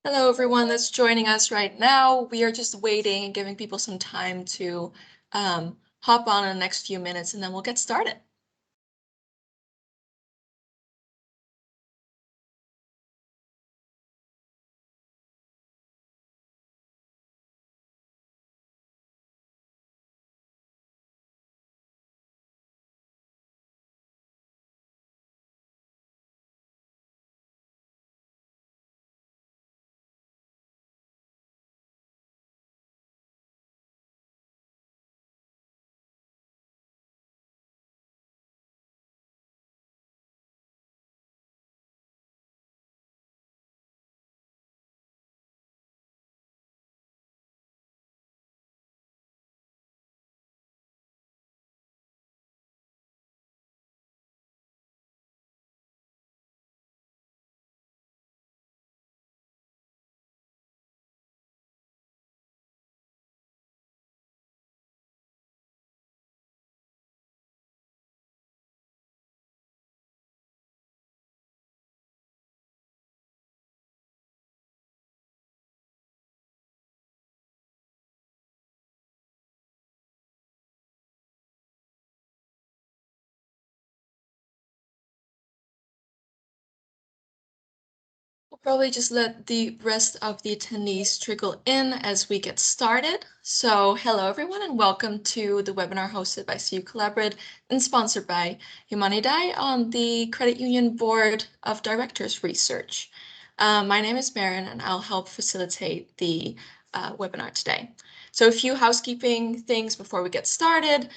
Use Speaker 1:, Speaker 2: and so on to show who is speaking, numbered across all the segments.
Speaker 1: Hello, everyone that's joining us right now. We are just waiting and giving people some time to hop on in the next few minutes, and then we'll get started. We'll probably just let the rest of the attendees trickle in as we get started. So hello, everyone, and welcome to the webinar hosted by CUCollaborate and sponsored by Humanidae on the Credit Union Board of Directors Research. My name is Maren, and I'll help facilitate the webinar today. So a few housekeeping things before we get started.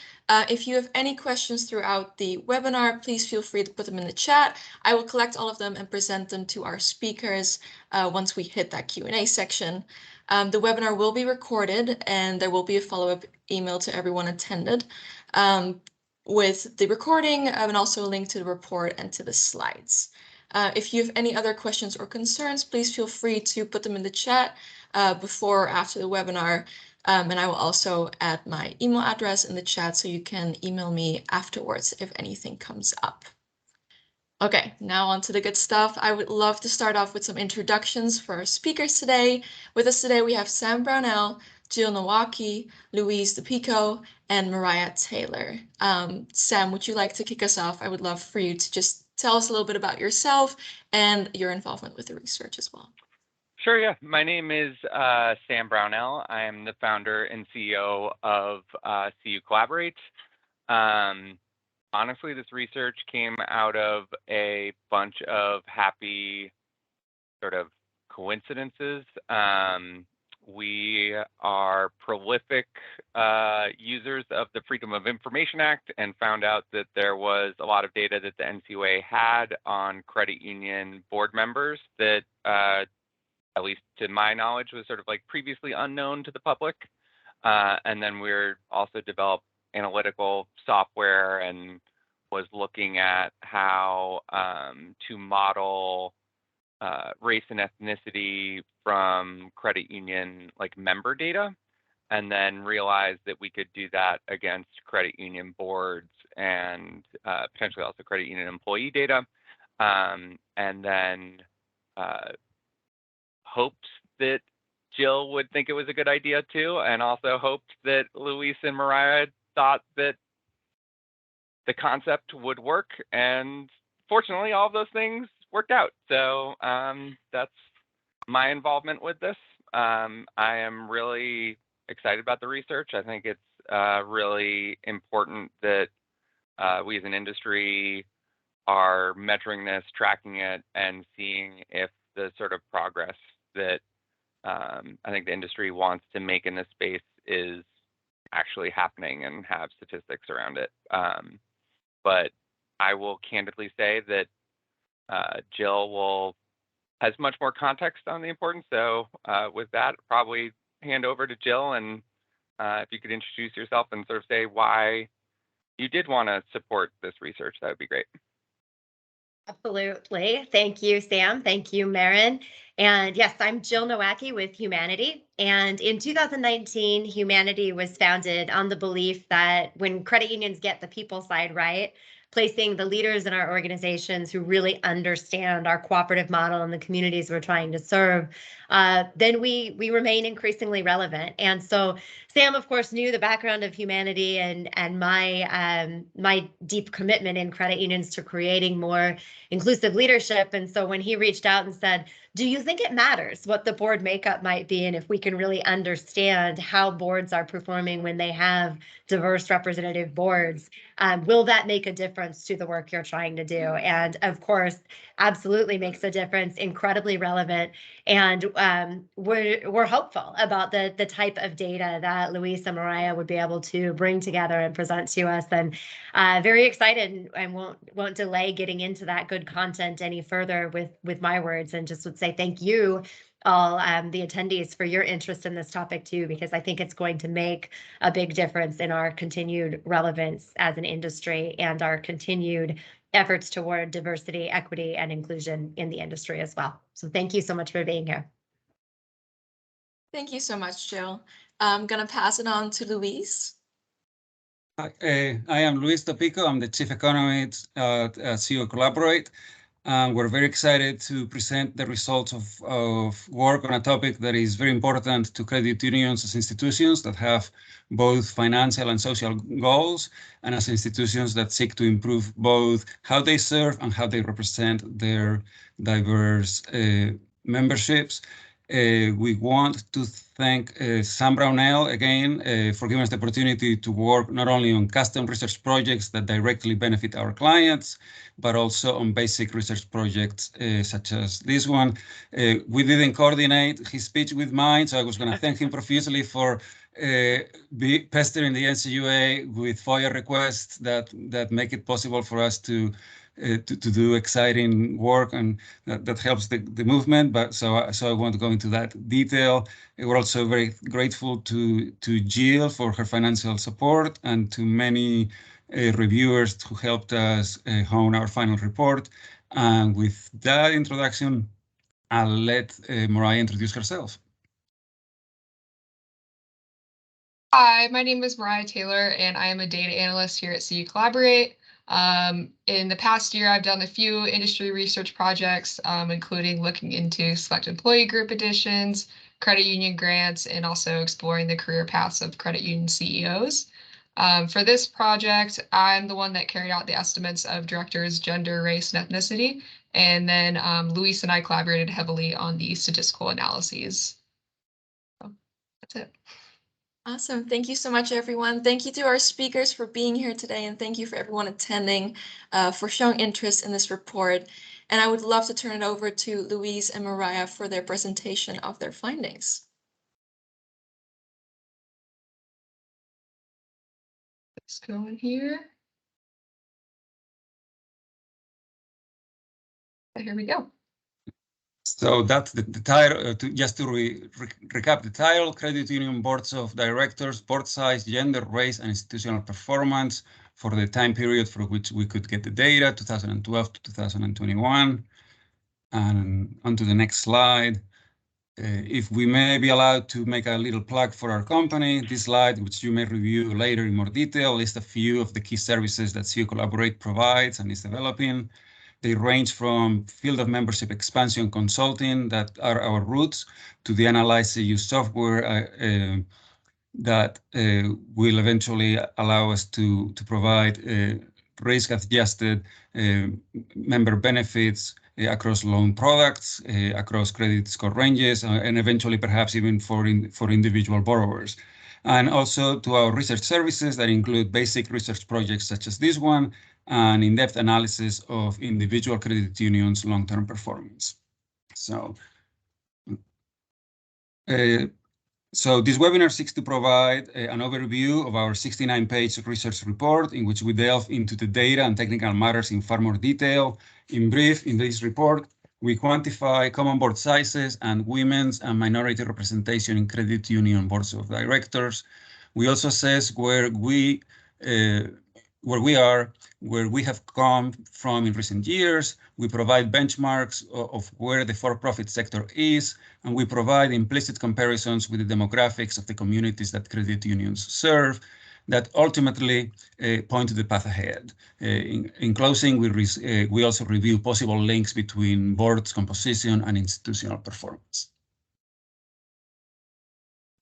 Speaker 1: If you have any questions throughout the webinar, please feel free to put them in the chat. I will collect all of them and present them to our speakers once we hit that Q&A section. The webinar will be recorded, and there will be a follow-up email to everyone attended with the recording and also a link to the report and to the slides. If you have any other questions or concerns, please feel free to put them in the chat before or after the webinar. And I will also add my email address in the chat so you can email me afterwards if anything comes up. Okay, now on to the good stuff. I would love to start off with some introductions for our speakers today. With us today, we have Sam Brownell, Jill Nowacki, Louise DePico, and Mariah Taylor. Sam, would you like to kick us off? I would love for you to just tell us a little bit about yourself and your involvement with the research as well.
Speaker 2: Sure, yeah. My name is Sam Brownell. I am the founder and CEO of CUCollaborate. Honestly, this research came out of a bunch of happy sort of coincidences. We are prolific users of the Freedom of Information Act and found out that there was a lot of data that the NCUA had on credit union board members that at least to my knowledge, was sort of like previously unknown to the public. And then we're also developed analytical software and was looking at how to model race and ethnicity from credit union like member data, and then realized that we could do that against credit union boards and potentially also credit union employee data. And then hoped that Jill would think it was a good idea too, and also hoped that Louise and Mariah thought that the concept would work. And fortunately, all of those things worked out. So that's my involvement with this. I am really excited about the research. I think it's really important that we as an industry are measuring this, tracking it, and seeing if the sort of progress that I think the industry wants to make in this space is actually happening and have statistics around it. But I will candidly say that Jill has much more context on the importance. So with that, probably hand over to Jill, and if you could introduce yourself and sort of say why you did want to support this research, that would be great.
Speaker 3: Absolutely. Thank you, Sam. Thank you, Maren. And yes, I'm Jill Nowacki with Humanity. And in 2019, Humanity was founded on the belief that when credit unions get the people side right, placing the leaders in our organizations who really understand our cooperative model and the communities we're trying to serve then we remain increasingly relevant. And so Sam, of course, knew the background of Humanity and my deep commitment in credit unions to creating more inclusive leadership. And so when he reached out and said, do you think it matters what the board makeup might be, and if we can really understand how boards are performing when they have diverse representative boards, will that make a difference to the work you're trying to do? And of course, absolutely makes a difference, incredibly relevant. And we're hopeful about the type of data that Luis and Mariah would be able to bring together and present to us, and very excited, and won't delay getting into that good content any further with my words, and just would say thank you all, the attendees, for your interest in this topic too, because I think it's going to make a big difference in our continued relevance as an industry and our continued efforts toward diversity, equity, and inclusion in the industry as well. So thank you so much for being here.
Speaker 1: Thank you so much, Jill. I'm going to pass it on to Luis.
Speaker 4: I am Luis Topico. I'm the Chief Economist at CUCollaborate. We're very excited to present the results of work on a topic that is very important to credit unions as institutions that have both financial and social goals, and as institutions that seek to improve both how they serve and how they represent their diverse memberships. We want to thank Sam Brownell again for giving us the opportunity to work not only on custom research projects that directly benefit our clients, but also on basic research projects such as this one. We didn't coordinate his speech with mine, so I was going to thank him profusely for pestering the NCUA with FOIA requests that make it possible for us to do exciting work, and that helps the movement. But so I won't go into that detail. We're also very grateful to Jill for her financial support, and to many reviewers who helped us hone our final report. And with that introduction, I'll let Mariah introduce herself.
Speaker 5: Hi, my name is Mariah Taylor, and I am a data analyst here at CUCollaborate. In the past year, I've done a few industry research projects, including looking into select employee group additions, credit union grants, and also exploring the career paths of credit union CEOs. For this project, I'm the one that carried out the estimates of directors' gender, race, and ethnicity. And then Luis and I collaborated heavily on the statistical analyses. So that's it.
Speaker 1: Awesome. Thank you so much, everyone. Thank you to our speakers for being here today, and thank you for everyone attending for showing interest in this report. And I would love to turn it over to Luis and Mariah for their presentation of their findings.
Speaker 5: Let's go in here. Here we go.
Speaker 4: So that's the title. Just to recap the title: Credit Union Boards of Directors, Board Size, Gender, Race, and Institutional Performance for the time period for which we could get the data, 2012 to 2021. And on to the next slide. If we may be allowed to make a little plug for our company, this slide, which you may review later in more detail, lists a few of the key services that CUCollaborate provides and is developing. They range from field of membership expansion consulting, that are our roots, to the Analyze CU software that will eventually allow us to provide risk-adjusted member benefits across loan products, across credit score ranges, and eventually perhaps even for individual borrowers. And also to our research services that include basic research projects such as this one, and in-depth analysis of individual credit unions' long-term performance. So this webinar seeks to provide an overview of our 69-page research report, in which we delve into the data and technical matters in far more detail. In brief, in this report, we quantify common board sizes and women's and minority representation in credit union boards of directors. We also assess where we have come from in recent years. We provide benchmarks of where the for-profit sector is, and we provide implicit comparisons with the demographics of the communities that credit unions serve that ultimately point to the path ahead. In closing, we also review possible links between boards composition and institutional performance.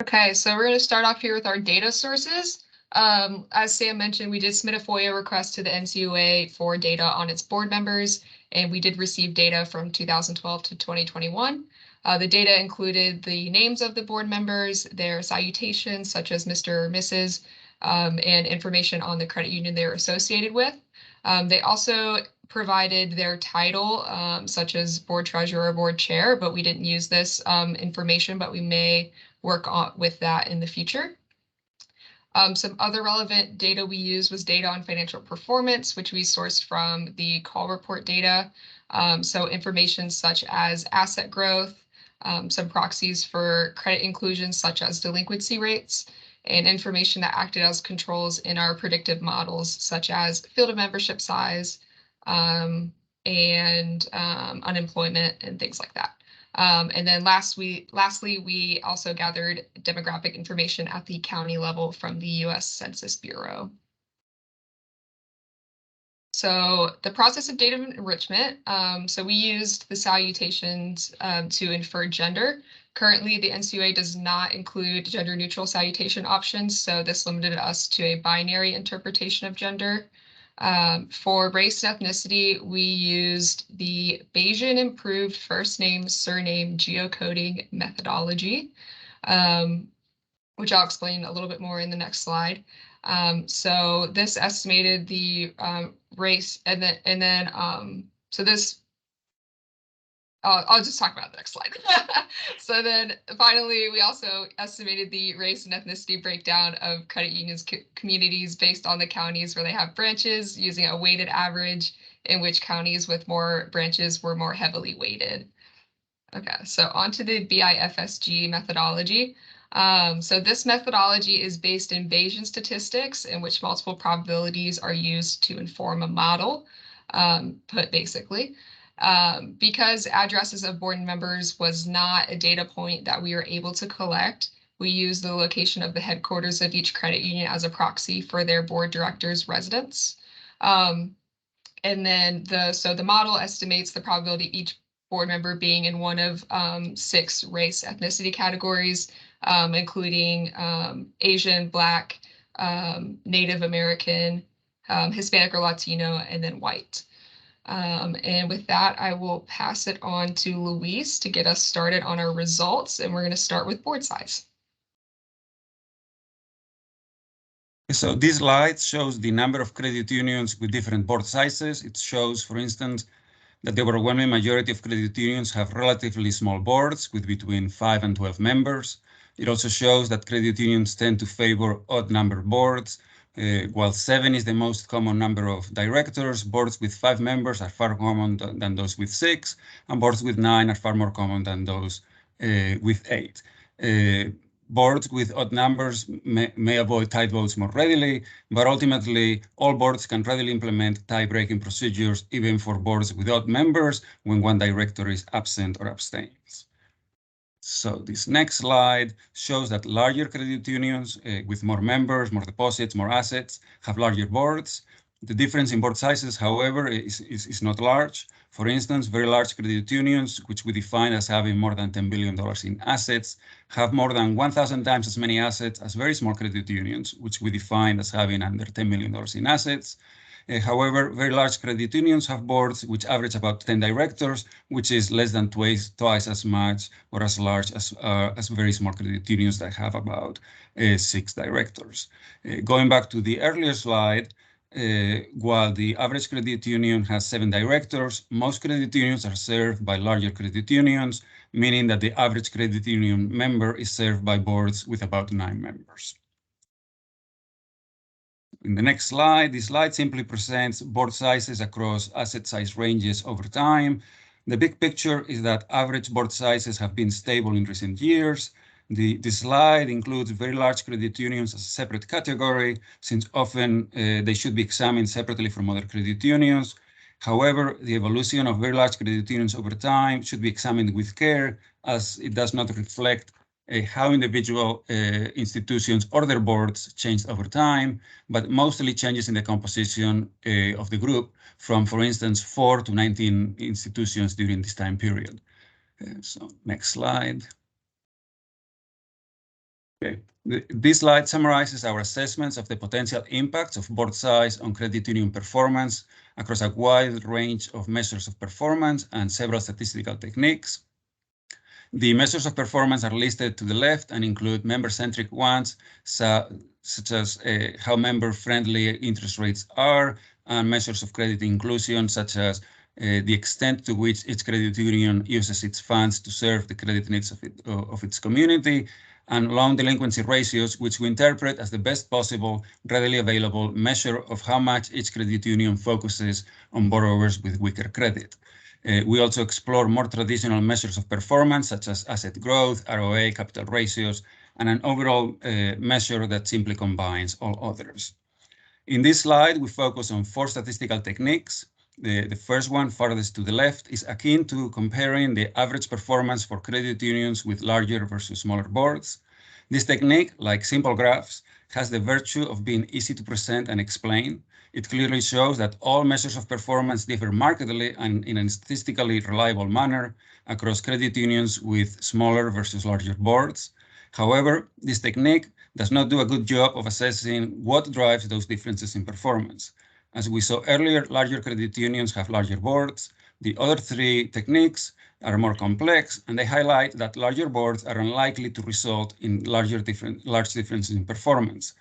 Speaker 5: Okay, so we're going to start off here with our data sources. As Sam mentioned, we did submit a FOIA request to the NCUA for data on its board members, and we did receive data from 2012 to 2021. The data included the names of the board members, their salutations, such as Mr. or Mrs., and information on the credit union they were associated with. They also provided their title, such as board treasurer or board chair, but we didn't use this information, but we may work on with that in the future. Some other relevant data we used was data on financial performance, which we sourced from the call report data. So information such as asset growth, some proxies for credit inclusions such as delinquency rates, and information that acted as controls in our predictive models such as field of membership size, and unemployment and things like that. And then lastly, we also gathered demographic information at the county level from the U.S. Census Bureau. So the process of data enrichment, so we used the salutations to infer gender. Currently, the NCUA does not include gender neutral salutation options, so this limited us to a binary interpretation of gender. For race and ethnicity, we used the Bayesian improved first name, surname geocoding methodology, which I'll explain a little bit more in the next slide. So this estimated the race, so this, I'll just talk about the next slide. So then finally, we also estimated the race and ethnicity breakdown of credit unions communities based on the counties where they have branches, using a weighted average in which counties with more branches were more heavily weighted. Okay, so onto the BIFSG methodology. So this methodology is based in Bayesian statistics, in which multiple probabilities are used to inform a model, put basically. Because addresses of board members was not a data point that we were able to collect, we used the location of the headquarters of each credit union as a proxy for their board director's residence. And then the model estimates the probability of each board member being in one of 6 race ethnicity categories, including Asian, Black, Native American, Hispanic or Latino, and then white. And with that, I will pass it on to Luis to get us started on our results, and we're going to start with board size.
Speaker 4: So this slide shows the number of credit unions with different board sizes. It shows, for instance, that the overwhelming majority of credit unions have relatively small boards with between 5 and 12 members. It also shows that credit unions tend to favor odd number boards. While 7 is the most common number of directors, boards with 5 members are far common than those with 6, and boards with 9 are far more common than those with 8. Boards with odd numbers may avoid tight votes more readily, but ultimately all boards can readily implement tie-breaking procedures even for boards with odd members when one director is absent or abstains. So this next slide shows that larger credit unions with more members, more deposits, more assets have larger boards. The difference in board sizes, however, is not large. For instance, very large credit unions, which we define as having more than $10 billion in assets, have more than 1,000 times as many assets as very small credit unions, which we define as having under $10 million in assets. However, very large credit unions have boards which average about 10 directors, which is less than twice as much or as large as very small credit unions that have about 6 directors. Going back to the earlier slide, while the average credit union has 7 directors, most credit unions are served by larger credit unions, meaning that the average credit union member is served by boards with about 9 members. In the next slide, this slide simply presents board sizes across asset size ranges over time. The big picture is that average board sizes have been stable in recent years. The slide includes very large credit unions as a separate category, since often they should be examined separately from other credit unions. However, the evolution of very large credit unions over time should be examined with care, as it does not reflect how individual institutions or their boards changed over time, but mostly changes in the composition of the group from, for instance, 4 to 19 institutions during this time period. So next slide. Okay. This slide summarizes our assessments of the potential impacts of board size on credit union performance across a wide range of measures of performance and several statistical techniques. The measures of performance are listed to the left and include member-centric ones, such as how member-friendly interest rates are, and measures of credit inclusion, such as the extent to which each credit union uses its funds to serve the credit needs of its community, and loan delinquency ratios, which we interpret as the best possible, readily available measure of how much each credit union focuses on borrowers with weaker credit. We also explore more traditional measures of performance, such as asset growth, ROA, capital ratios, and an overall measure that simply combines all others. In this slide, we focus on 4 statistical techniques. The first one, farthest to the left, is akin to comparing the average performance for credit unions with larger versus smaller boards. This technique, like simple graphs, has the virtue of being easy to present and explain. It clearly shows that all measures of performance differ markedly and in a statistically reliable manner across credit unions with smaller versus larger boards. However, this technique does not do a good job of assessing what drives those differences in performance. As we saw earlier, larger credit unions have larger boards. The other 3 techniques are more complex, and they highlight that larger boards are unlikely to result in large differences in performance.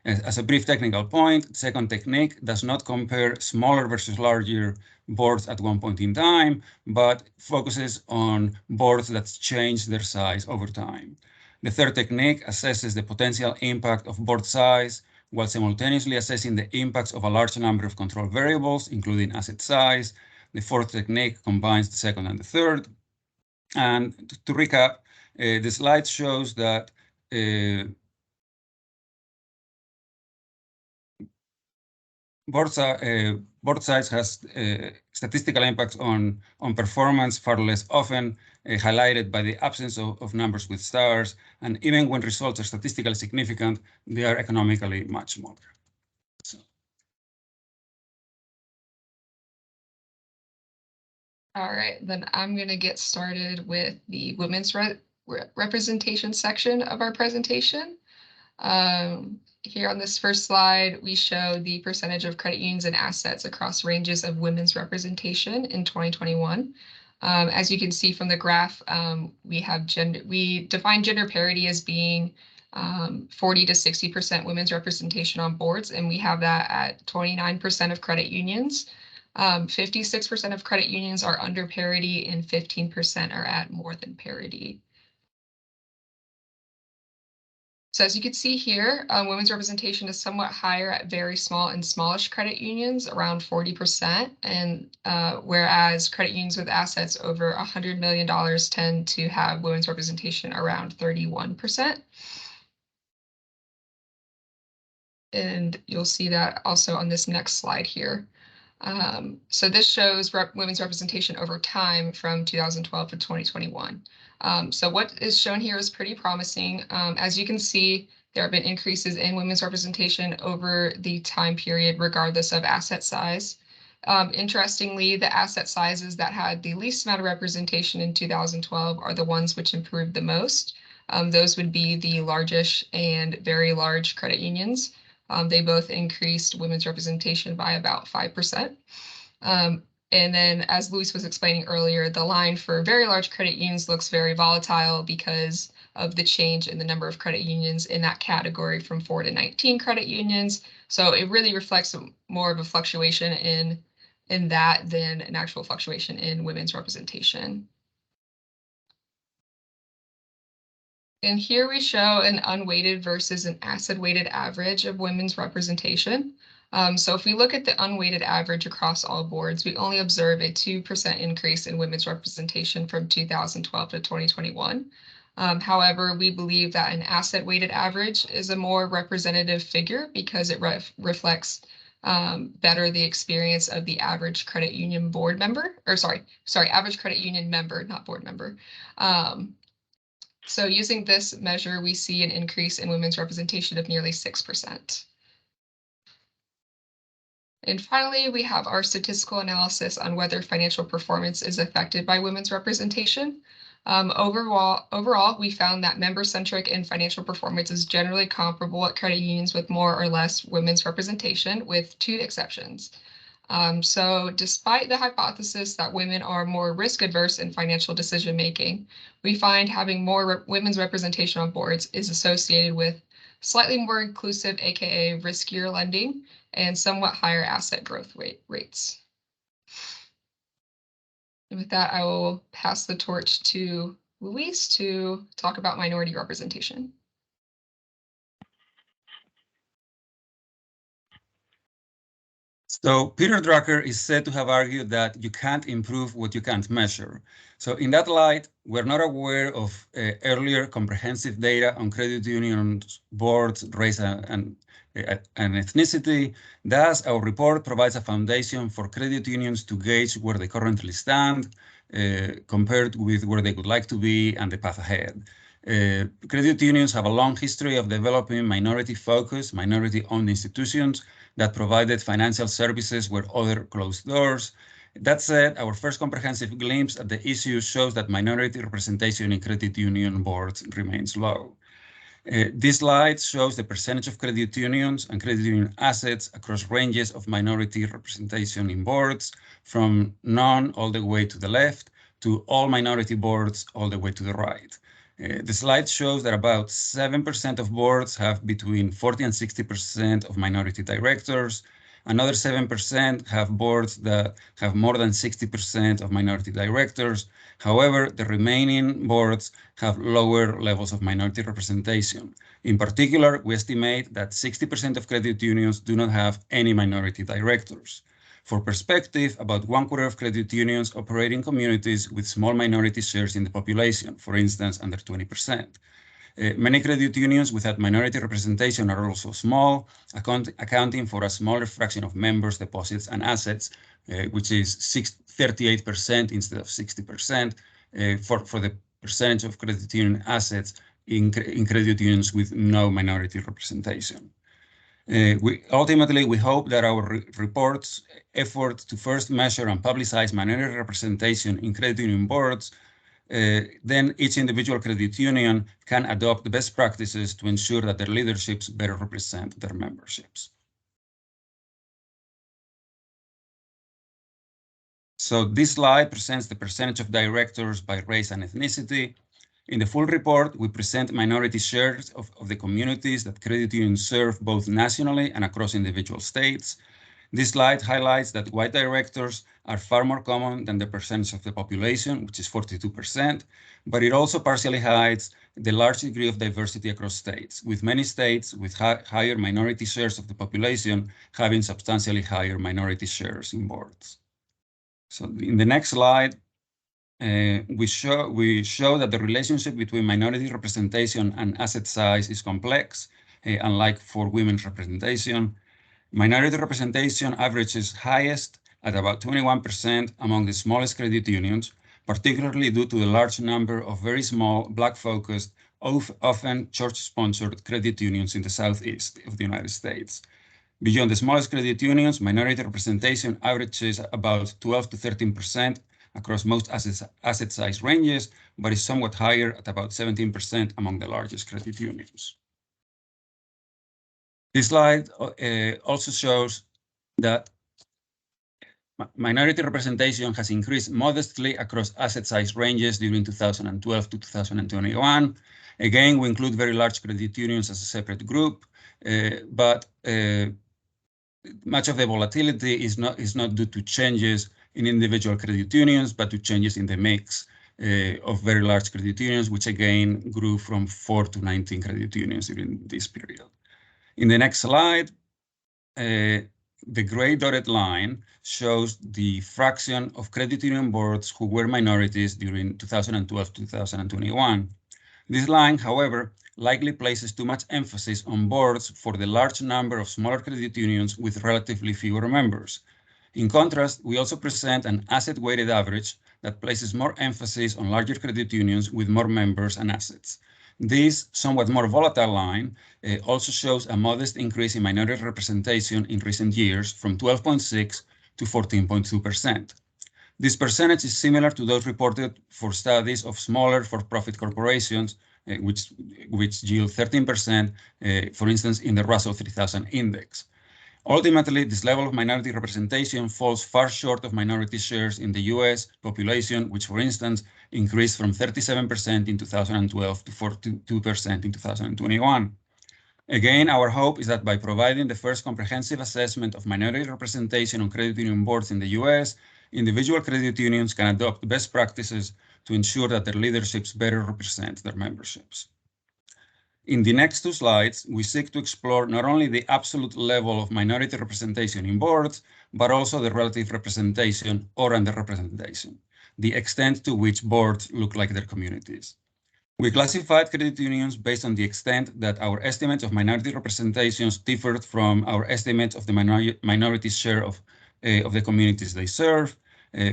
Speaker 4: As a brief technical point, second technique does not compare smaller versus larger boards at one point in time, but focuses on boards that change their size over time. The third technique assesses the potential impact of board size while simultaneously assessing the impacts of a large number of control variables, including asset size. The fourth technique combines the second and the third. And to recap, the slide shows that board size has statistical impacts on performance far less often, highlighted by the absence of numbers with stars. And even when results are statistically significant, they are economically much smaller. So.
Speaker 5: All right, then I'm going to get started with the women's representation section of our presentation. Here on this first slide, we show the percentage of credit unions and assets across ranges of women's representation in 2021. As you can see from the graph, we define gender parity as being 40 to 60% women's representation on boards, and we have that at 29% of credit unions. 56% of credit unions are under parity and 15% are at more than parity. So as you can see here, women's representation is somewhat higher at very small and smallish credit unions, around 40%, and whereas credit unions with assets over $100 million tend to have women's representation around 31%. And you'll see that also on this next slide here. So this shows women's representation over time from 2012 to 2021. So what is shown here is pretty promising. As you can see, there have been increases in women's representation over the time period, regardless of asset size. Interestingly, the asset sizes that had the least amount of representation in 2012 are the ones which improved the most. Those would be the largest and very large credit unions. They both increased women's representation by about 5%. And then, as Luis was explaining earlier, the line for very large credit unions looks very volatile because of the change in the number of credit unions in that category from 4 to 19 credit unions. So it really reflects more of a fluctuation in that than an actual fluctuation in women's representation. And here we show an unweighted versus an asset-weighted average of women's representation. So if we look at the unweighted average across all boards, we only observe a 2% increase in women's representation from 2012 to 2021. However, we believe that an asset-weighted average is a more representative figure because it reflects better the experience of the average credit union board member, or average credit union member, not board member. So using this measure, we see an increase in women's representation of nearly 6%. And finally, we have our statistical analysis on whether financial performance is affected by women's representation. Overall, we found that member-centric and financial performance is generally comparable at credit unions with more or less women's representation, with 2 exceptions. So despite the hypothesis that women are more risk adverse in financial decision making, we find having more women's representation on boards is associated with slightly more inclusive, aka riskier lending, and somewhat higher asset growth rates. And with that, I will pass the torch to Luis to talk about minority representation.
Speaker 4: So Peter Drucker is said to have argued that you can't improve what you can't measure. So in that light, we're not aware of earlier comprehensive data on credit unions, boards, race, and ethnicity. Thus, our report provides a foundation for credit unions to gauge where they currently stand, compared with where they would like to be and the path ahead. Credit unions have a long history of developing minority-focused, minority-owned institutions that provided financial services where others closed doors. That said, our first comprehensive glimpse at the issue shows that minority representation in credit union boards remains low. This slide shows the percentage of credit unions and credit union assets across ranges of minority representation in boards, from none all the way to the left to all minority boards all the way to the right. The slide shows that about 7% of boards have between 40 and 60% of minority directors. Another 7% have boards that have more than 60% of minority directors. However, the remaining boards have lower levels of minority representation. In particular, we estimate that 60% of credit unions do not have any minority directors. For perspective, about 1/4 of credit unions operate in communities with small minority shares in the population, for instance, under 20%. Many credit unions without minority representation are also small, accounting for a smaller fraction of members' deposits and assets, which is 38% instead of 60% for the percentage of credit union assets in credit unions with no minority representation. We hope that our report's effort to first measure and publicize minority representation in credit union boards, then each individual credit union can adopt the best practices to ensure that their leaderships better represent their memberships. So this slide presents the percentage of directors by race and ethnicity. In the full report, we present minority shares of the communities that credit unions serve both nationally and across individual states. This slide highlights that white directors are far more common than the percentage of the population, which is 42%, but it also partially hides the large degree of diversity across states, with many states with higher minority shares of the population having substantially higher minority shares in boards. So in the next slide, we show that the relationship between minority representation and asset size is complex, unlike for women's representation. Minority representation averages highest at about 21% among the smallest credit unions, particularly due to the large number of very small, Black-focused, often church-sponsored credit unions in the southeast of the United States. Beyond the smallest credit unions, minority representation averages about 12 to 13% across most asset size ranges, but is somewhat higher at about 17% among the largest credit unions. This slide also shows that minority representation has increased modestly across asset size ranges during 2012 to 2021. Again, we include very large credit unions as a separate group, but much of the volatility is not due to changes in individual credit unions, but to changes in the mix of very large credit unions, which again grew from 4 to 19 credit unions during this period. In the next slide, the gray dotted line shows the fraction of credit union boards who were minorities during 2012 to 2021. This line, however, likely places too much emphasis on boards for the large number of smaller credit unions with relatively fewer members. In contrast, we also present an asset-weighted average that places more emphasis on larger credit unions with more members and assets. This somewhat more volatile line also shows a modest increase in minority representation in recent years from 12.6 to 14.2%. This percentage is similar to those reported for studies of smaller for-profit corporations, which yield 13%, for instance, in the Russell 3000 index. Ultimately, this level of minority representation falls far short of minority shares in the US population, which, for instance, increased from 37% in 2012 to 42% in 2021. Again, our hope is that by providing the first comprehensive assessment of minority representation on credit union boards in the US, individual credit unions can adopt best practices to ensure that their leaderships better represent their memberships. In the next two slides, we seek to explore not only the absolute level of minority representation in boards, but also the relative representation or underrepresentation, the extent to which boards look like their communities. We classified credit unions based on the extent that our estimates of minority representations differed from our estimates of the minority share of the communities they serve.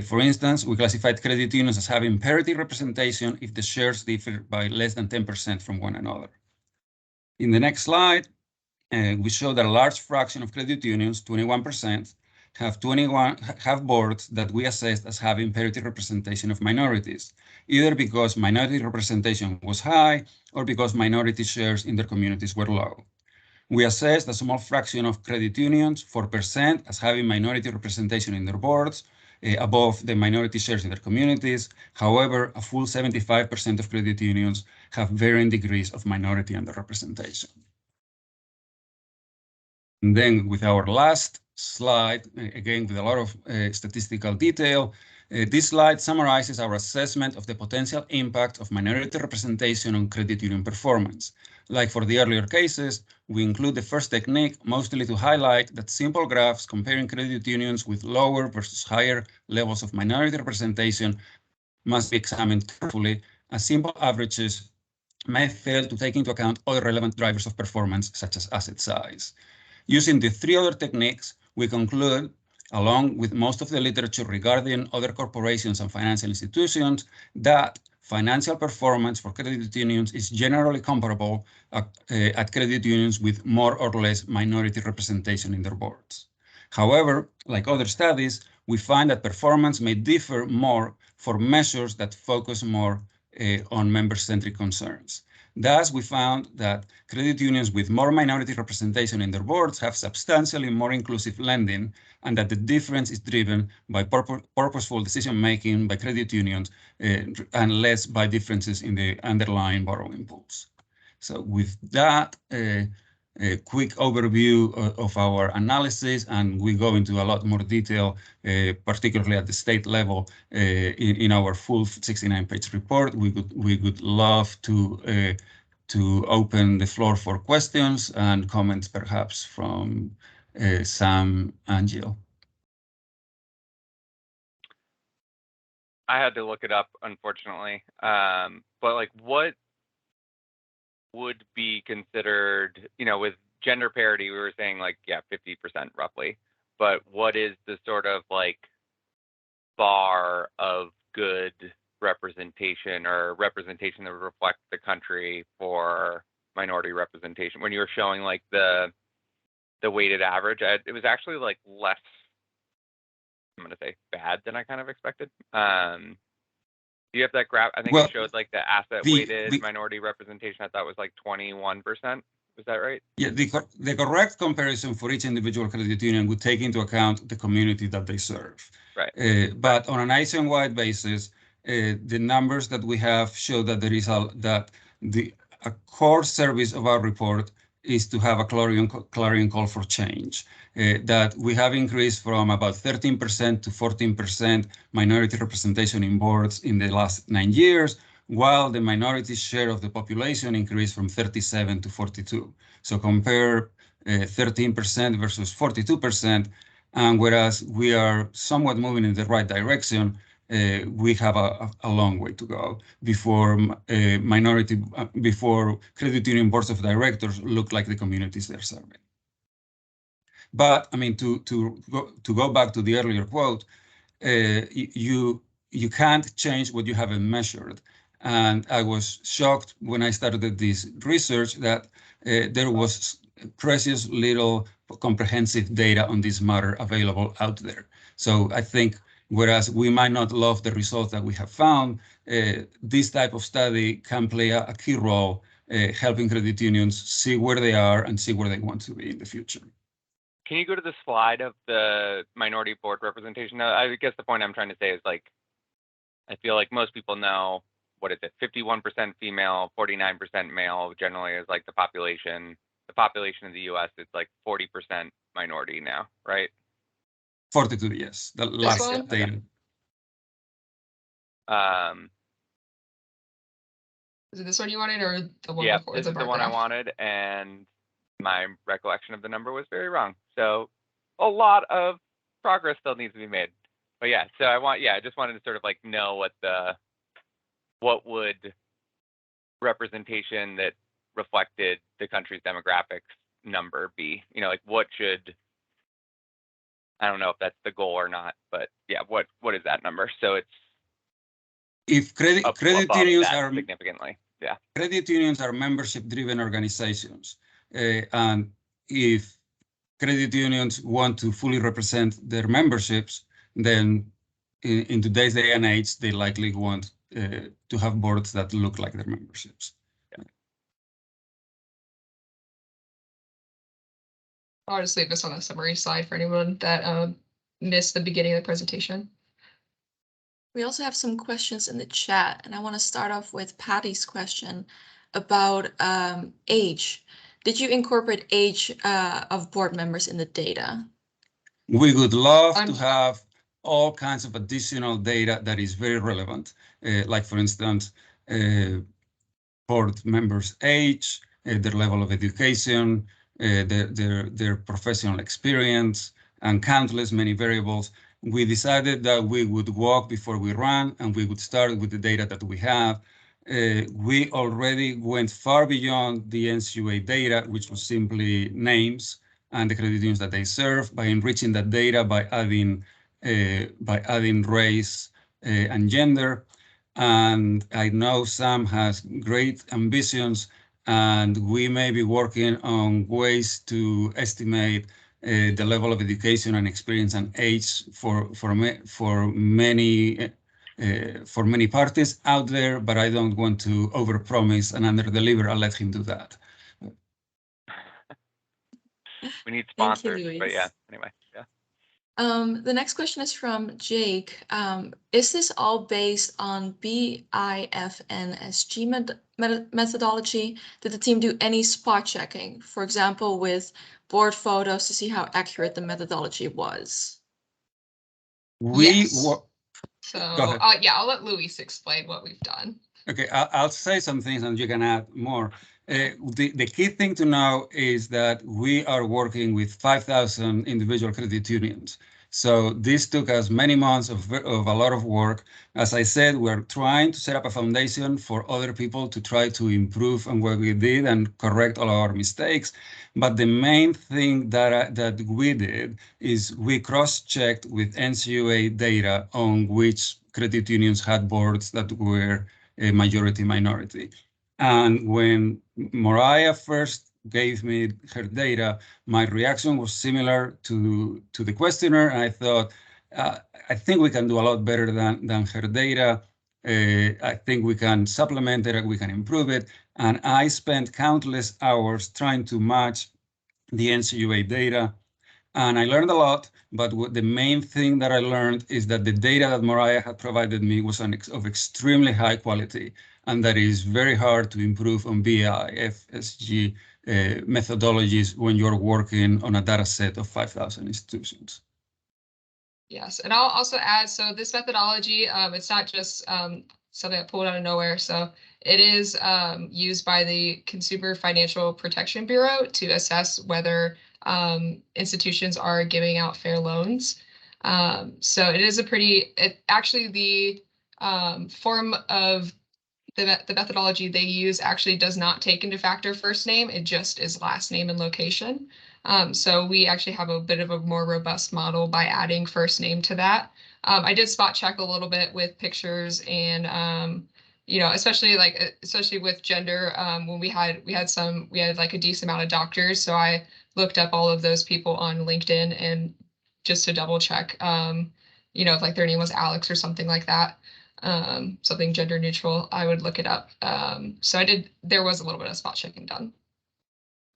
Speaker 4: For instance, we classified credit unions as having parity representation if the shares differ by less than 10% from one another. In the next slide, we show that a large fraction of credit unions, 21%, have boards that we assessed as having parity representation of minorities, either because minority representation was high or because minority shares in their communities were low. We assessed a small fraction of credit unions, 4%, as having minority representation in their boards, above the minority shares in their communities. However, a full 75% of credit unions have varying degrees of minority underrepresentation. And then with our last slide, again, with a lot of statistical detail, this slide summarizes our assessment of the potential impact of minority representation on credit union performance. Like for the earlier cases, we include the first technique mostly to highlight that simple graphs comparing credit unions with lower versus higher levels of minority representation must be examined carefully, as simple averages may fail to take into account other relevant drivers of performance, such as asset size. Using the three other techniques, we conclude, along with most of the literature regarding other corporations and financial institutions, that financial performance for credit unions is generally comparable at credit unions with more or less minority representation in their boards. However, like other studies, we find that performance may differ more for measures that focus more on member-centric concerns. Thus, we found that credit unions with more minority representation in their boards have substantially more inclusive lending, and that the difference is driven by purposeful decision-making by credit unions and less by differences in the underlying borrowing pools. So with that, a quick overview of our analysis, and we go into a lot more detail, particularly at the state level, in our full 69-page report. We would love to open the floor for questions and comments, perhaps from Sam and Jill.
Speaker 2: I had to look it up, unfortunately. But like, what would be considered, with gender parity, we were saying like, yeah, 50% roughly, but what is the sort of like bar of good representation or representation that would reflect the country for minority representation? When you were showing like the weighted average, it was actually like less, I'm going to say bad than I kind of expected. Do you have that graph? I think it showed like the asset weighted minority representation. I thought was like 21%. Was that right?
Speaker 4: Yeah, the correct comparison for each individual credit union would take into account the community that they serve.
Speaker 2: Right.
Speaker 4: But on a nationwide basis, the numbers that we have show that there is a core service of our report is to have a clarion call for change. That we have increased from about 13% to 14% minority representation in boards in the last 9 years, while the minority share of the population increased from 37 to 42. So compare 13% versus 42%, and whereas we are somewhat moving in the right direction, we have a long way to go before before credit union boards of directors look like the communities they're serving. But I mean, to go back to the earlier quote, you can't change what you haven't measured. And I was shocked when I started this research that there was precious little comprehensive data on this matter available out there. So I think Whereas we might not love the results that we have found, this type of study can play a key role helping credit unions see where they are and see where they want to be in the future.
Speaker 2: Can you go to the slide of the minority board representation? I guess the point I'm trying to say is, like, I feel like most people know, what is it, 51% female, 49% male generally is like the population. The population of the US is like 40% minority now, right?
Speaker 4: 42, yes. The last
Speaker 5: one?
Speaker 4: data.
Speaker 5: Is it this one you wanted, or the one
Speaker 2: Yeah,
Speaker 5: before?
Speaker 2: this is the one I wanted, and my recollection of the number was very wrong. So a lot of progress still needs to be made. But yeah, so I just wanted to sort of like know what would representation that reflected the country's demographics number be? You know, like what should, I don't know if that's the goal or not, but yeah, what is that number? So it's
Speaker 4: if credit unions are
Speaker 2: significantly, yeah.
Speaker 4: Credit unions are membership-driven organizations, and if credit unions want to fully represent their memberships, then in today's day and age, they likely want to have boards that look like their memberships.
Speaker 2: Yeah.
Speaker 5: I'll just leave this on the summary slide for anyone that missed the beginning of the presentation.
Speaker 1: We also have some questions in the chat, and I want to start off with Patty's question about age. Did you incorporate age of board members in the data?
Speaker 4: We would love to have all kinds of additional data that is very relevant, like for instance, board members' age, their level of education, their professional experience, and countless many variables. We decided that we would walk before we run, and we would start with the data that we have. We already went far beyond the NCUA data, which was simply names and the credit unions that they serve, by enriching that data, by adding race and gender. And I know Sam has great ambitions, and we may be working on ways to estimate the level of education and experience and age for many parties out there, but I don't want to overpromise and underdeliver. I'll let him do that.
Speaker 2: We need sponsors,
Speaker 1: Thank you,
Speaker 2: but yeah,
Speaker 1: Luis.
Speaker 2: anyway, yeah.
Speaker 1: The next question is from Jake. Is this all based on BIFNSG methodology? Did the team do any spot checking, for example, with board photos to see how accurate the methodology was?
Speaker 5: Yes. So yeah, I'll let Luis explain what we've done.
Speaker 4: Okay, I'll say some things and you can add more. The key thing to know is that we are working with 5,000 individual credit unions. So this took us many months of a lot of work. As I said, we're trying to set up a foundation for other people to try to improve on what we did and correct all our mistakes. But the main thing that we did is we cross-checked with NCUA data on which credit unions had boards that were a majority minority. And when Mariah first gave me her data, my reaction was similar to the questionnaire. And I thought, I think we can do a lot better than her data. I think we can supplement it, we can improve it. And I spent countless hours trying to match the NCUA data. And I learned a lot, but the main thing that I learned is that the data that Mariah had provided me was of extremely high quality, and that is very hard to improve on BIFSG methodologies when you're working on a data set of 5,000 institutions.
Speaker 5: Yes, and I'll also add, so this methodology, it's not just something I pulled out of nowhere. So it is used by the Consumer Financial Protection Bureau to assess whether institutions are giving out fair loans. So it is actually the form of the methodology they use actually does not take into factor first name. It just is last name and location. So we actually have a bit of a more robust model by adding first name to that. I did spot check a little bit with pictures and especially with gender, when we had like a decent amount of doctors. So I looked up all of those people on LinkedIn and just to double check if like their name was Alex or something like that, something gender neutral, I would look it up. So there was a little bit of spot checking done.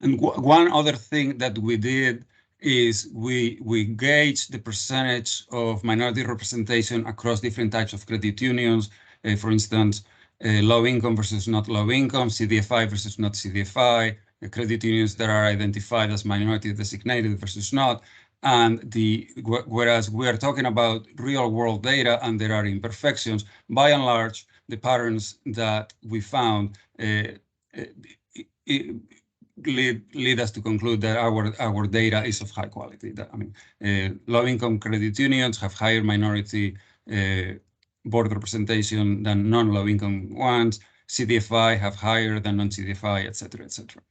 Speaker 4: And one other thing that we did is we gauged the percentage of minority representation across different types of credit unions. For instance, low income versus not low income, CDFI versus not CDFI, credit unions that are identified as minority designated versus not. And whereas we are talking about real world data and there are imperfections, by and large, the patterns that we found lead us to conclude that our data is of high quality. Low-income credit unions have higher minority board representation than non-low-income ones. CDFI have higher than non-CDFI, et cetera, et cetera.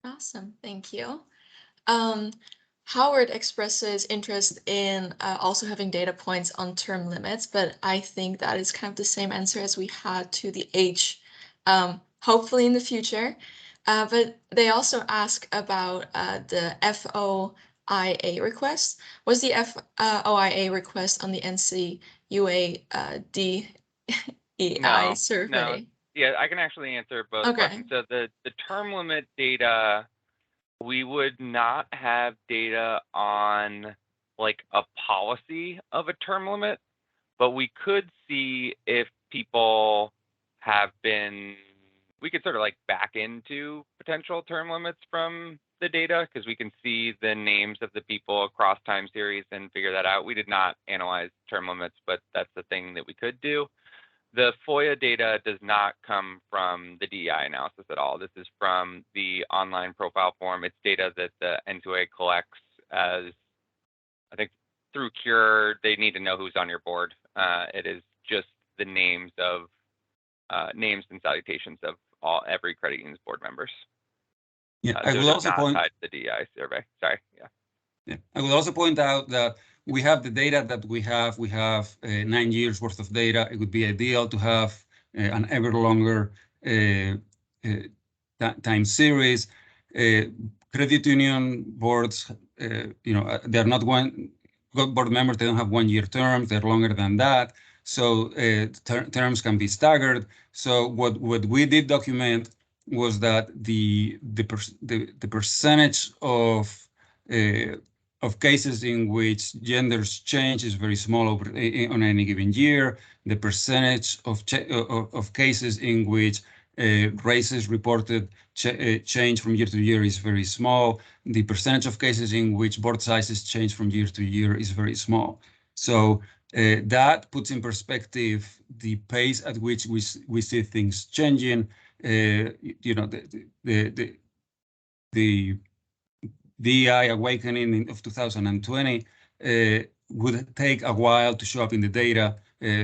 Speaker 1: Awesome, thank you. Howard expresses interest in also having data points on term limits, but I think that is kind of the same answer as we had to the age, hopefully in the future. But they also ask about the FOIA request. Was the FOIA request on the NCUA DEI survey?
Speaker 2: No. Yeah, I can actually answer both questions. So the term limit data, we would not have data on like a policy of a term limit, but we could see if people have been, we could sort of like back into potential term limits from the data because we can see the names of the people across time series and figure that out. We did not analyze term limits, but that's the thing that we could do. The FOIA data does not come from the DEI analysis at all. This is from the online profile form. It's data that the NCUA collects as, I think through CURE, they need to know who's on your board. It is just the names and salutations of every credit union's board members.
Speaker 4: Yeah, I will also point
Speaker 2: tied to the DEI survey. Sorry. Yeah.
Speaker 4: I will also point out that we have the data that we have. We have 9 years worth of data. It would be ideal to have an ever longer time series. Credit union boards, they're not board members. They don't have 1 year terms. They're longer than that. So terms can be staggered. So what we did document was that the percentage of cases in which genders change is very small on any given year. The percentage of cases in which races reported change from year to year is very small. The percentage of cases in which board sizes change from year to year is very small. So that puts in perspective the pace at which we see things changing. The DEI awakening of 2020 would take a while to show up in the data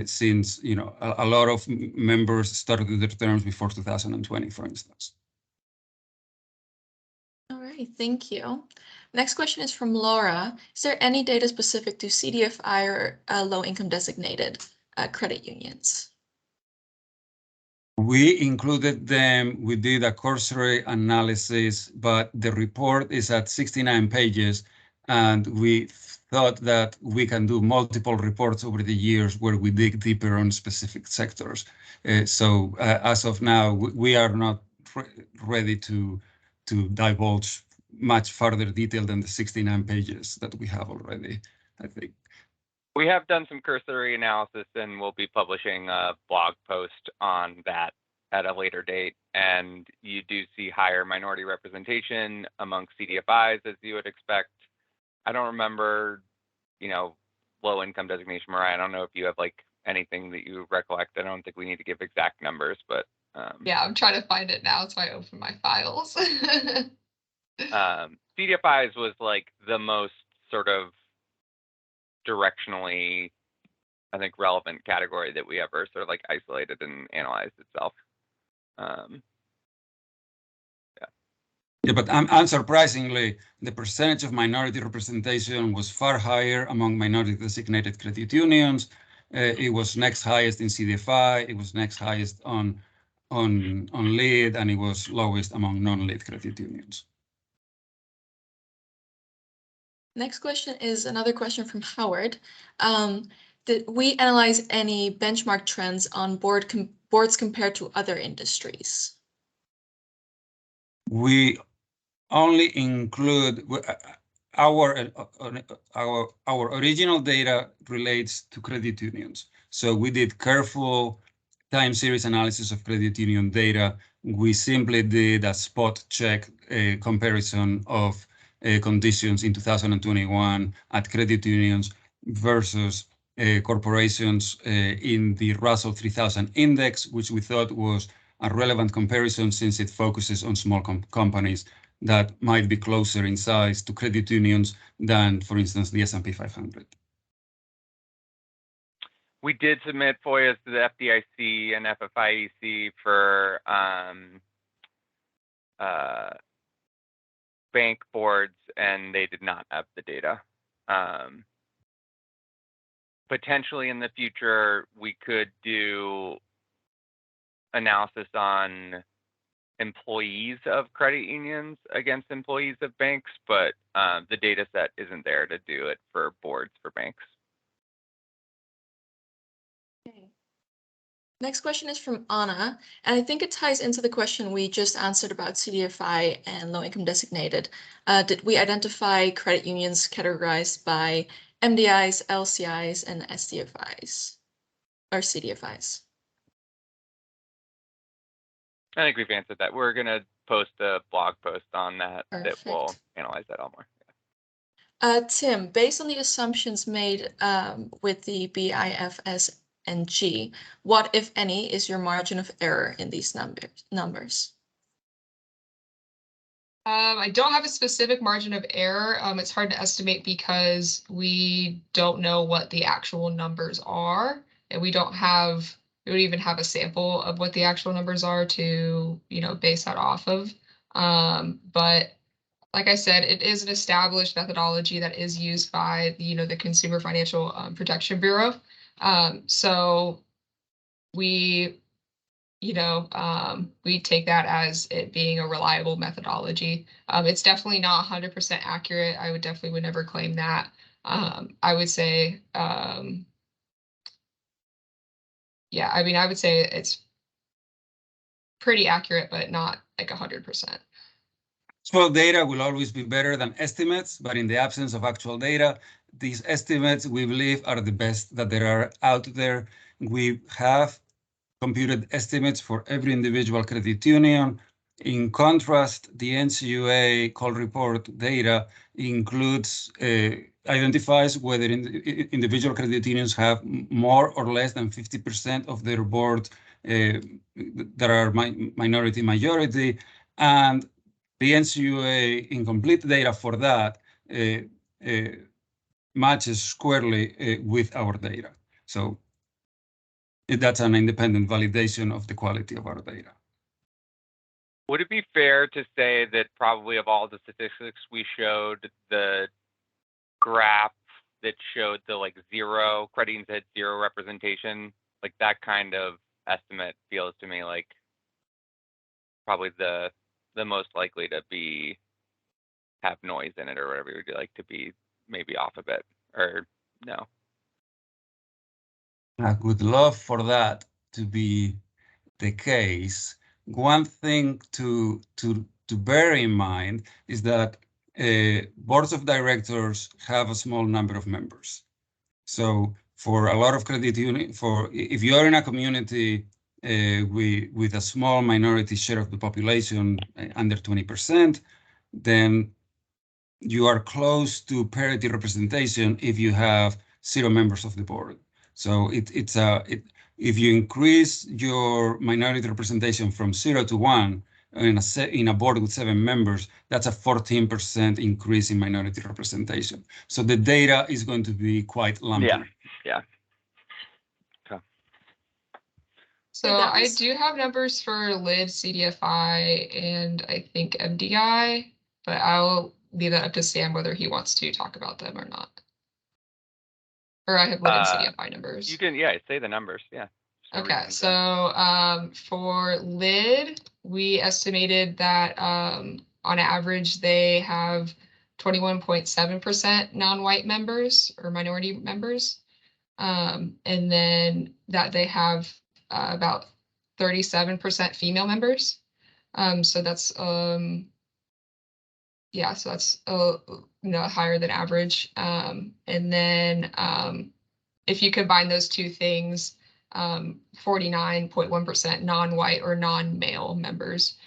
Speaker 4: since a lot of members started their terms before 2020, for instance.
Speaker 1: All right, thank you. Next question is from Laura. Is there any data specific to CDFI or low-income designated credit unions?
Speaker 4: We included them. We did a cursory analysis, but the report is at 69 pages, and we thought that we can do multiple reports over the years where we dig deeper on specific sectors. So as of now, we are not ready to divulge much further detail than the 69 pages that we have already, I think.
Speaker 2: We have done some cursory analysis and we'll be publishing a blog post on that at a later date. And you do see higher minority representation among CDFIs as you would expect. I don't remember, low income designation, Mariah. I don't know if you have like anything that you recollect. I don't think we need to give exact numbers, but.
Speaker 5: Yeah, I'm trying to find it now, so I open my files.
Speaker 2: CDFIs was like the most sort of directionally, I think, relevant category that we ever sort of like isolated and analyzed itself.
Speaker 4: Yeah, but unsurprisingly, the percentage of minority representation was far higher among minority designated credit unions. It was next highest in CDFI. It was next highest on lead, and it was lowest among non-lead credit unions.
Speaker 1: Next question is another question from Howard. Did we analyze any benchmark trends on boards compared to other industries?
Speaker 4: We only include our original data relates to credit unions. So we did careful time series analysis of credit union data. We simply did a spot check comparison of conditions in 2021 at credit unions versus corporations in the Russell 3000 index, which we thought was a relevant comparison since it focuses on small companies that might be closer in size to credit unions than, for instance, the S&P 500.
Speaker 2: We did submit FOIAs to the FDIC and FFIEC for bank boards, and they did not have the data. Potentially in the future, we could do analysis on employees of credit unions against employees of banks, but the data set isn't there to do it for boards for banks.
Speaker 1: Okay. Next question is from Anna, and I think it ties into the question we just answered about CDFI and low income designated. Did we identify credit unions categorized by MDIs, LCIs, and SDFIs or CDFIs?
Speaker 2: I think we've answered that. We're going to post a blog post on that.
Speaker 1: Perfect.
Speaker 2: That will analyze that all more.
Speaker 1: Tim, based on the assumptions made with the BIFS and G, what, if any, is your margin of error in these numbers?
Speaker 5: I don't have a specific margin of error. It's hard to estimate because we don't know what the actual numbers are, and we don't even have a sample of what the actual numbers are to, base that off of. But like I said, it is an established methodology that is used by the Consumer Financial Protection Bureau. So we take that as it being a reliable methodology. It's definitely not 100% accurate. I would never claim that. I would say, yeah, I would say it's pretty accurate, but not like 100%.
Speaker 4: Actual data will always be better than estimates, but in the absence of actual data, these estimates, we believe, are the best that there are out there. We have computed estimates for every individual credit union. In contrast, the NCUA call report data includes, identifies whether individual credit unions have more or less than 50% of their board that are minority majority, and the NCUA incomplete data for that matches squarely with our data. So that's an independent validation of the quality of our data.
Speaker 2: Would it be fair to say that probably of all the statistics we showed, the graph that showed the zero credit unions had zero representation, like that kind of estimate feels to me like probably the most likely to have noise in it or whatever you would like to be maybe off a bit, or no?
Speaker 4: I would love for that to be the case. One thing to bear in mind is that boards of directors have a small number of members. So for a lot of credit union, if you are in a community with a small minority share of the population, under 20%, then you are close to parity representation if you have 0 members of the board. So if you increase your minority representation from 0 to 1 in a board with 7 members, that's a 14% increase in minority representation. So the data is going to be quite lumpy.
Speaker 2: Yeah.
Speaker 5: So I do have numbers for LID, CDFI, and I think MDI, but I'll leave that up to Sam whether he wants to talk about them or not. Or I have LID and CDFI numbers.
Speaker 2: You can, say the numbers, yeah.
Speaker 5: Okay, so for LID, we estimated that on average they have 21.7% non-white members or minority members. And then that they have about 37% female members. So that's yeah, so that's higher than average. And then if you combine those two things, 49.1% non-white or non-male members.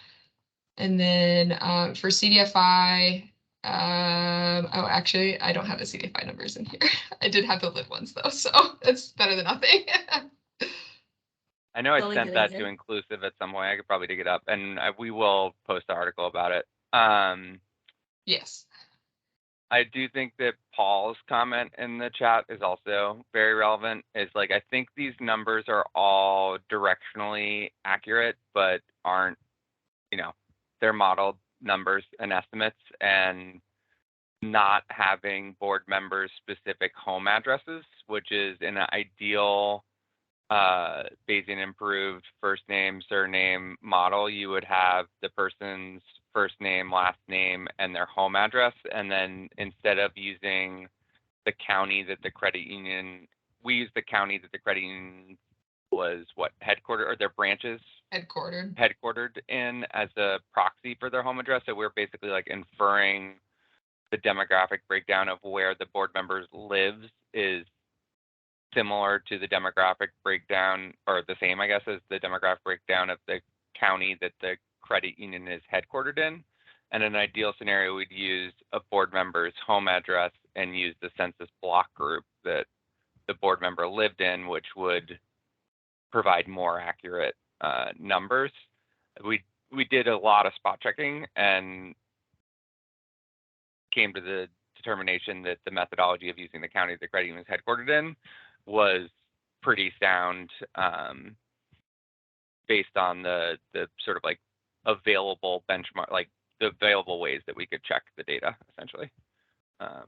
Speaker 5: And then for CDFI, oh, actually, I don't have the CDFI numbers in here. I did have the lit ones though, so it's better than nothing.
Speaker 2: I know I
Speaker 1: Slowly
Speaker 2: sent
Speaker 1: getting
Speaker 2: that to
Speaker 1: there.
Speaker 2: Inclusive at some point. I could probably dig it up, and we will post an article about it.
Speaker 5: Yes.
Speaker 2: I do think that Paul's comment in the chat is also very relevant. Is like, I think these numbers are all directionally accurate, but aren't, they're modeled numbers and estimates, and not having board members' specific home addresses, which is an ideal Bayesian improved first name, surname model. You would have the person's first name, last name, and their home address. And then instead of using the county that the credit union, we use the county that the credit union was headquartered, or their branches headquartered in, as a proxy for their home address. So we're basically like inferring the demographic breakdown of where the board members lives is similar to the demographic breakdown, or the same, I guess, as the demographic breakdown of the county that the credit union is headquartered in. And in an ideal scenario, we'd use a board member's home address and use the census block group that the board member lived in, which would provide more accurate numbers. We did a lot of spot checking and came to the determination that the methodology of using the county the credit union is headquartered in was pretty sound, based on the sort of like available benchmark, like the available ways that we could check the data, essentially. Yeah.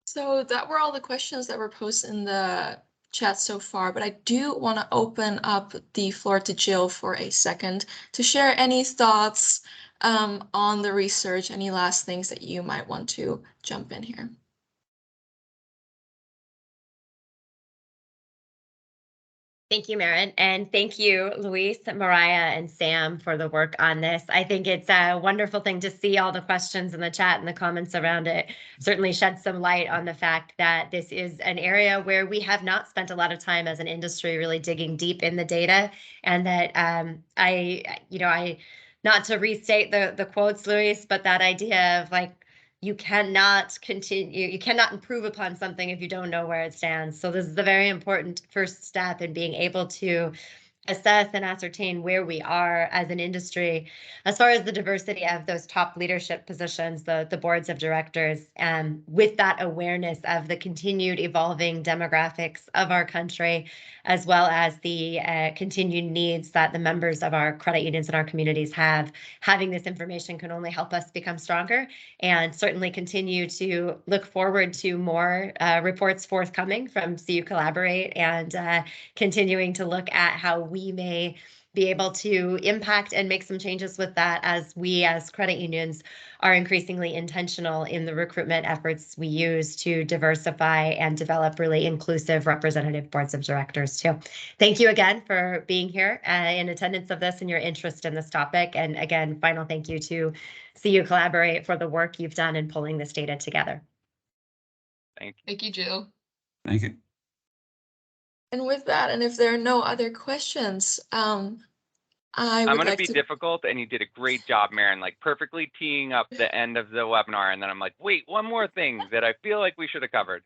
Speaker 1: So that were all the questions that were posted in the chat so far, but I do want to open up the floor to Jill for a second to share any thoughts on the research, any last things that you might want to jump in here.
Speaker 3: Thank you, Maren, and thank you, Luis, Mariah, and Sam for the work on this. I think it's a wonderful thing to see all the questions in the chat and the comments around it. Certainly shed some light on the fact that this is an area where we have not spent a lot of time as an industry really digging deep in the data, and that I not to restate the quotes, Luis, but that idea of like, you cannot improve upon something if you don't know where it stands. So this is the very important first step in being able to assess and ascertain where we are as an industry as far as the diversity of those top leadership positions, the boards of directors, and with that awareness of the continued evolving demographics of our country, as well as the continued needs that the members of our credit unions and our communities have. Having this information can only help us become stronger, and certainly continue to look forward to more reports forthcoming from CUCollaborate, and continuing to look at how we may be able to impact and make some changes with that, as we as credit unions are increasingly intentional in the recruitment efforts we use to diversify and develop really inclusive representative boards of directors too. Thank you again for being here in attendance of this and your interest in this topic. And again, final thank you to CUCollaborate for the work you've done in pulling this data together.
Speaker 2: Thank you.
Speaker 5: Thank you, Jill.
Speaker 4: Thank you.
Speaker 1: And with that, and if there are no other questions, I'm
Speaker 2: going to be difficult, and you did a great job, Maren, like perfectly teeing up the end of the webinar. And then I'm like, wait, one more thing that I feel like we should have covered.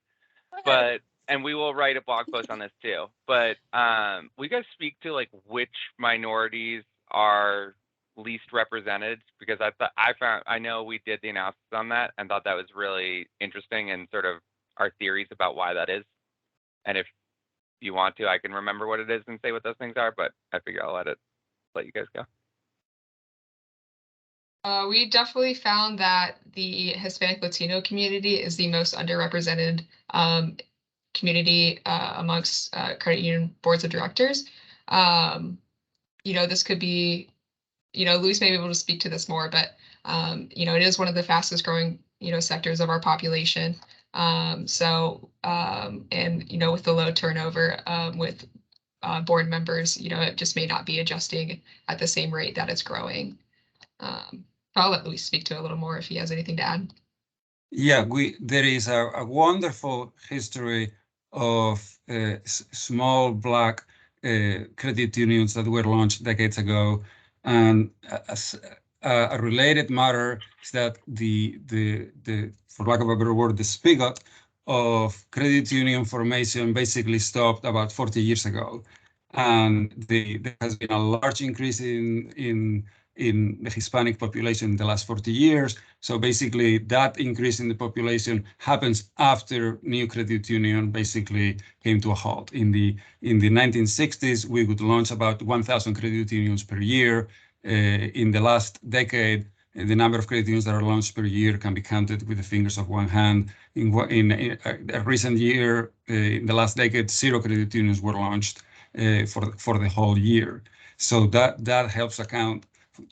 Speaker 2: And we will write a blog post on this too. But will you guys speak to like which minorities are least represented? Because I know we did the analysis on that and thought that was really interesting, and sort of our theories about why that is. And if you want to, I can remember what it is and say what those things are, but I figure I'll let you guys go.
Speaker 5: We definitely found that the Hispanic Latino community is the most underrepresented community amongst credit union boards of directors. This could be Luis may be able to speak to this more, but it is one of the fastest growing, sectors of our population. And with the low turnover, with board members, it just may not be adjusting at the same rate that it's growing. I'll let Luis speak to it a little more if he has anything to add.
Speaker 4: Yeah, there is a wonderful history of small Black credit unions that were launched decades ago, and as a related matter is that the for lack of a better word, the spigot of credit union formation basically stopped about 40 years ago, and there has been a large increase in the Hispanic population in the last 40 years. So basically that increase in the population happens after new credit union basically came to a halt. In the 1960s, we would launch about 1,000 credit unions per year. In the last decade, the number of credit unions that are launched per year can be counted with the fingers of one hand. In a recent year, in the last decade, 0 credit unions were launched for the whole year. So that helps to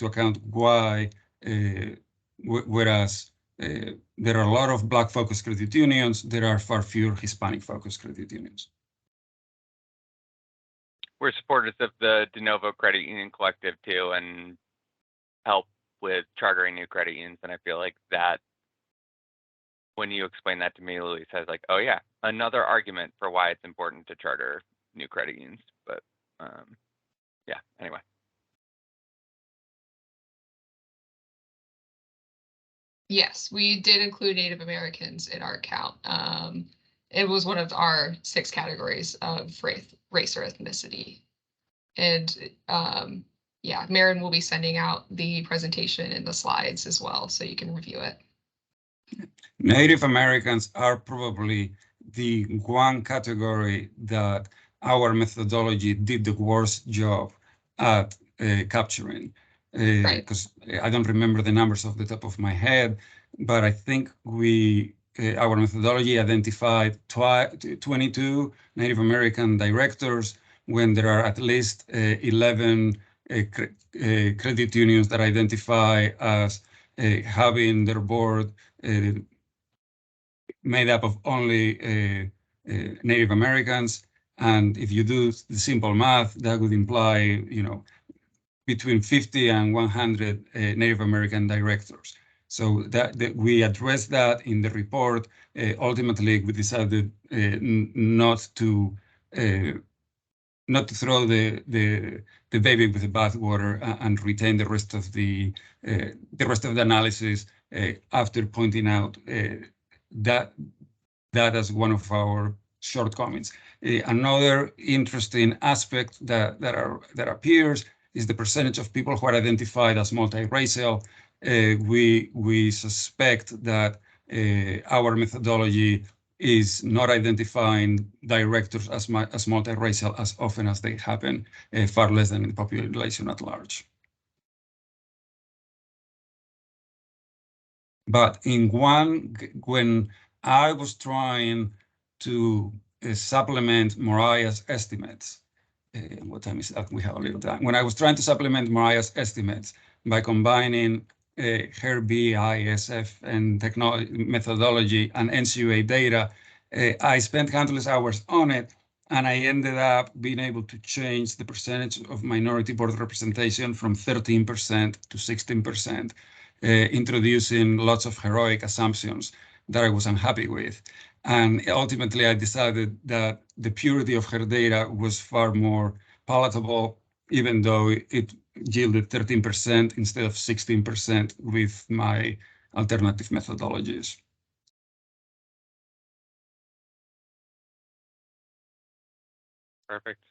Speaker 4: account why, whereas there are a lot of Black-focused credit unions, there are far fewer Hispanic-focused credit unions.
Speaker 2: We're supporters of the De Novo Credit Union Collective too, and help with chartering new credit unions. And I feel like that, when you explain that to me, Luis, I was like, oh yeah, another argument for why it's important to charter new credit unions. But yeah, anyway.
Speaker 5: Yes, we did include Native Americans in our count. It was one of our 6 categories of race or ethnicity. And yeah, Marin will be sending out the presentation and the slides as well, so you can review it.
Speaker 4: Native Americans are probably the one category that our methodology did the worst job at capturing. Because I don't remember the numbers off the top of my head, but I think our methodology identified 22 Native American directors when there are at least 11 credit unions that identify as having their board made up of only Native Americans. And if you do the simple math, that would imply, between 50 and 100 Native American directors. So that we addressed that in the report. Ultimately, we decided not to throw the baby with the bathwater and retain the rest of the analysis after pointing out that as one of our shortcomings. Another interesting aspect that appears is the percentage of people who are identified as multiracial. We suspect that our methodology is not identifying directors as multiracial as often as they happen, far less than in the population at large. But when I was trying to supplement Mariah's estimates, what time is that? We have a little time. When I was trying to supplement Mariah's estimates by combining her BISF and technology methodology and NCUA data, I spent countless hours on it, and I ended up being able to change the percentage of minority board representation from 13% to 16%, introducing lots of heroic assumptions that I was unhappy with. And ultimately, I decided that the purity of her data was far more palatable, even though it yielded 13% instead of 16% with my alternative methodologies.
Speaker 2: Perfect.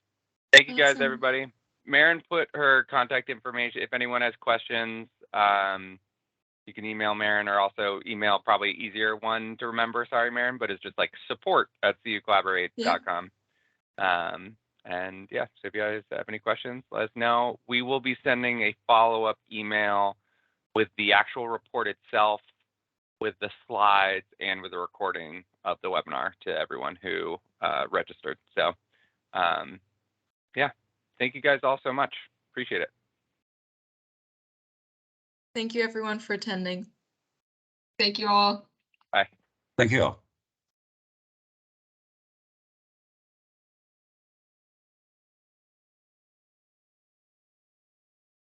Speaker 2: Thank you guys,
Speaker 1: Awesome.
Speaker 2: everybody. Marin put her contact information. If anyone has questions, you can email Marin, or also email, probably easier one to remember, sorry, Marin, but it's just like support@CUCollaborate.com. And yeah, so if you guys have any questions, let us know. We will be sending a follow-up email with the actual report itself, with the slides, and with the recording of the webinar to everyone who registered. So yeah, thank you guys all so much. Appreciate it.
Speaker 1: Thank you everyone for attending.
Speaker 5: Thank you all.
Speaker 4: Thank you all.